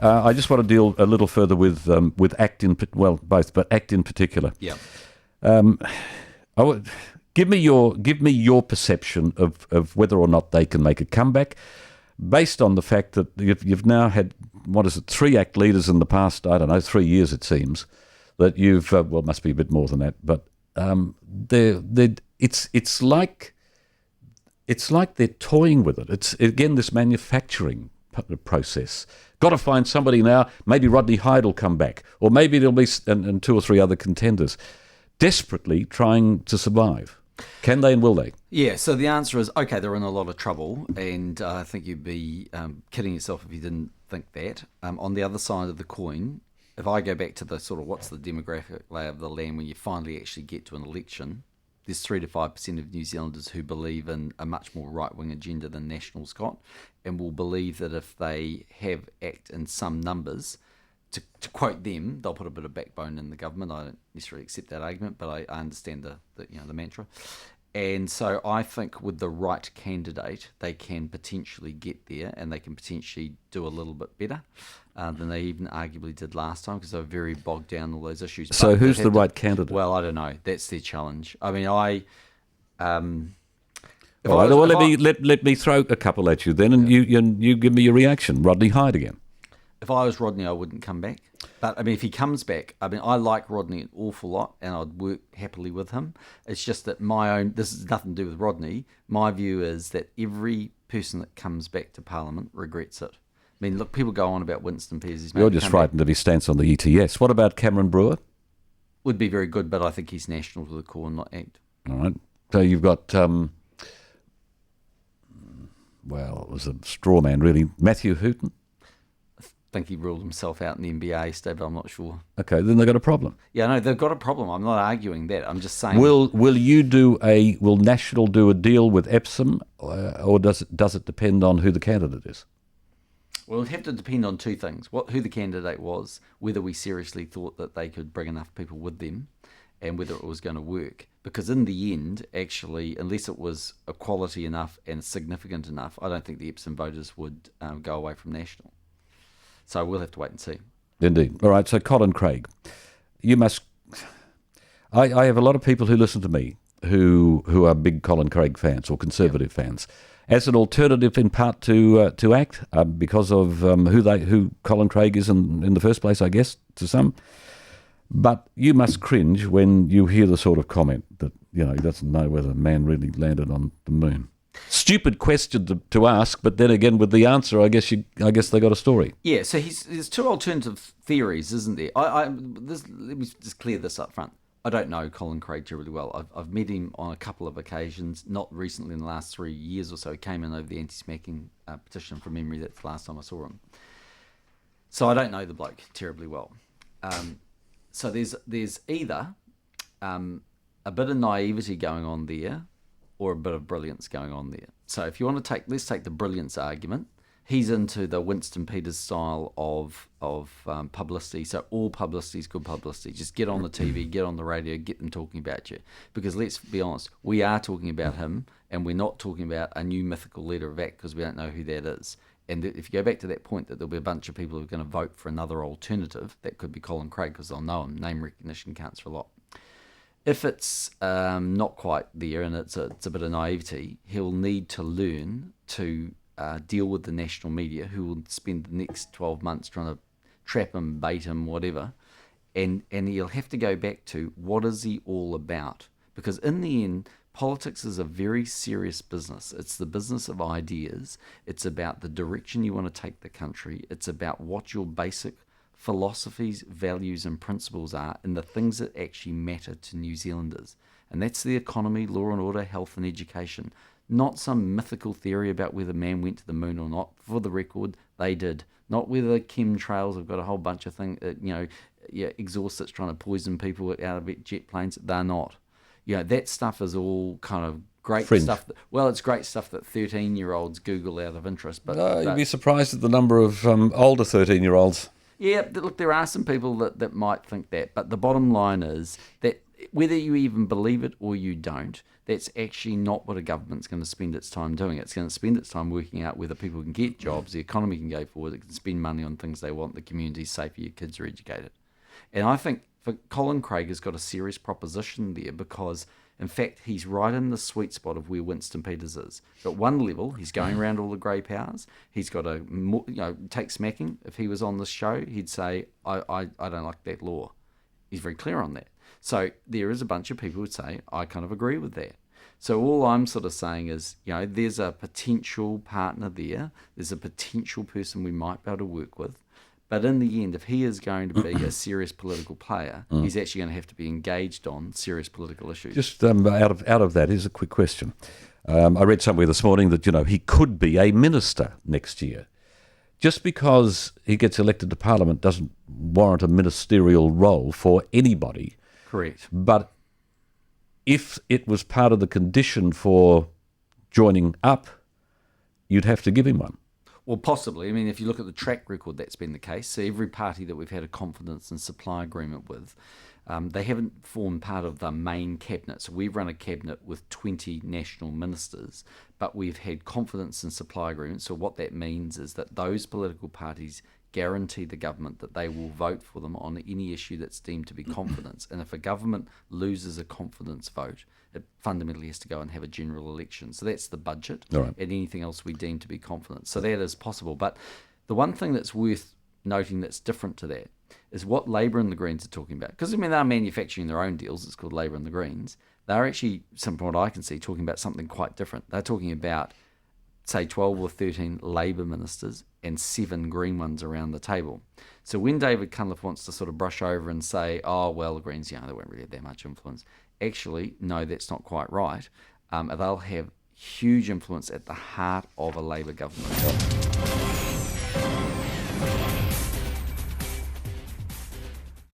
I just want to deal a little further with ACT both, but ACT in particular. Yeah. Give me your perception of whether or not they can make a comeback, based on the fact that you've now had 3 ACT leaders in the past, I don't know, 3 years it seems, that you've it must be a bit more than that, but it's like they're toying with it. It's again this manufacturing process. Got to find somebody now. Maybe Rodney Hyde will come back, or maybe there'll be and 2 or 3 other contenders, desperately trying to survive. Can they and will they? Yeah, so the answer is, okay, they're in a lot of trouble, and I think you'd be kidding yourself if you didn't think that. On the other side of the coin, if I go back to the sort of what's the demographic lay of the land when you finally actually get to an election, there's 3 to 5% of New Zealanders who believe in a much more right-wing agenda than Nationals got, and will believe that if they have ACT in some numbers, to quote them, they'll put a bit of backbone in the government. I don't necessarily accept that argument, but I understand the mantra. And so I think with the right candidate, they can potentially get there, and they can potentially do a little bit better than they even arguably did last time, because they were very bogged down in all those issues. So but who's the right candidate? Well, I don't know. That's their challenge. I mean, let me throw a couple at you then, and you give me your reaction. Rodney Hyde again. If I was Rodney, I wouldn't come back. But, I mean, if he comes back, I mean, I like Rodney an awful lot, and I'd work happily with him. It's just that this has nothing to do with Rodney. My view is that every person that comes back to Parliament regrets it. I mean, look, people go on about Winston Peters. You're just frightened of his stance on the ETS. What about Cameron Brewer? Would be very good, but I think he's National to the core and not ACT. All right. So you've got, it was a straw man, really. Matthew Hooton? I think he ruled himself out in the NBA state, but I'm not sure. Okay, then they've got a problem. Yeah, no, they've got a problem. I'm not arguing that. I'm just saying. Will National do a deal with Epsom, or does it depend on who the candidate is? Well, it'd have to depend on 2 things: who the candidate was, whether we seriously thought that they could bring enough people with them, and whether it was going to work. Because in the end, actually, unless it was equality enough and significant enough, I don't think the Epsom voters would go away from National. So we'll have to wait and see. Indeed. All right, so Colin Craig. You must... I have a lot of people who listen to me who are big Colin Craig fans or Conservative fans. As an alternative in part to ACT, because of who Colin Craig is in the first place, I guess, to some. But you must cringe when you hear the sort of comment that, he doesn't know whether man really landed on the moon. Stupid question to ask, but then again, with the answer, I guess they got a story. Yeah, so there's 2 alternative theories, isn't there? Let me just clear this up front. I don't know Colin Craig terribly well. I've met him on a couple of occasions, not recently in the last 3 years or so. He came in over the anti-smacking petition from memory. That's the last time I saw him. So I don't know the bloke terribly well. So there's either a bit of naivety going on there, or a bit of brilliance going on there. So if you want to let's take the brilliance argument. He's into the Winston Peters style of publicity. So all publicity is good publicity. Just get on the TV, get on the radio, get them talking about you. Because let's be honest, we are talking about him, and we're not talking about a new mythical leader of ACT because we don't know who that is. And if you go back to that point that there'll be a bunch of people who are going to vote for another alternative, that could be Colin Craig because they'll know him. Name recognition counts for a lot. If it's not quite there and it's a bit of naivety, he'll need to learn to deal with the national media, who will spend the next 12 months trying to trap him, bait him, whatever. And he'll have to go back to what is he all about? Because in the end, politics is a very serious business. It's the business of ideas. It's about the direction you want to take the country. It's about what your basic philosophies, values and principles are, and the things that actually matter to New Zealanders. And that's the economy, law and order, health and education. Not some mythical theory about whether man went to the moon or not. For the record, they did. Not whether chemtrails have got a whole bunch of things, exhaust that's trying to poison people out of jet planes. They're not. That stuff is all kind of great stuff. It's great stuff that 13-year-olds Google out of interest. But you'd be surprised at the number of older 13-year-olds. Yeah, look, there are some people that might think that, but the bottom line is that whether you even believe it or you don't, that's actually not what a government's going to spend its time doing. It's going to spend its time working out whether people can get jobs, the economy can go forward, it can spend money on things they want, the community's safer, your kids are educated. And I think for Colin Craig has got a serious proposition there because, in fact, he's right in the sweet spot of where Winston Peters is. At one level, he's going around all the grey powers. He's got a, take smacking. If he was on this show, he'd say, I don't like that law. He's very clear on that. So there is a bunch of people who would say, I kind of agree with that. So all I'm sort of saying is, there's a potential partner there. There's a potential person we might be able to work with. But in the end, if he is going to be a serious political player, he's actually going to have to be engaged on serious political issues. Just out of that, here's a quick question. I read somewhere this morning that, he could be a minister next year. Just because he gets elected to Parliament doesn't warrant a ministerial role for anybody. Correct. But if it was part of the condition for joining up, you'd have to give him one. Well, possibly. I mean, if you look at the track record, that's been the case. So every party that we've had a confidence and supply agreement with, they haven't formed part of the main cabinet. So we've run a cabinet with 20 national ministers, but we've had confidence and supply agreements. So what that means is that those political parties guarantee the government that they will vote for them on any issue that's deemed to be confidence. And if a government loses a confidence vote, it fundamentally has to go and have a general election. So that's the budget, right, and anything else we deem to be confidence. So that is possible. But the one thing that's worth noting that's different to that is what Labour and the Greens are talking about. Because, they're manufacturing their own deals. It's called Labour and the Greens. They're actually, from what I can see, talking about something quite different. They're talking about, say, 12 or 13 Labour ministers and 7 Green ones around the table. So when David Cunliffe wants to sort of brush over and say, oh, well, the Greens, they won't really have that much influence. Actually, no, that's not quite right. They'll have huge influence at the heart of a Labour government.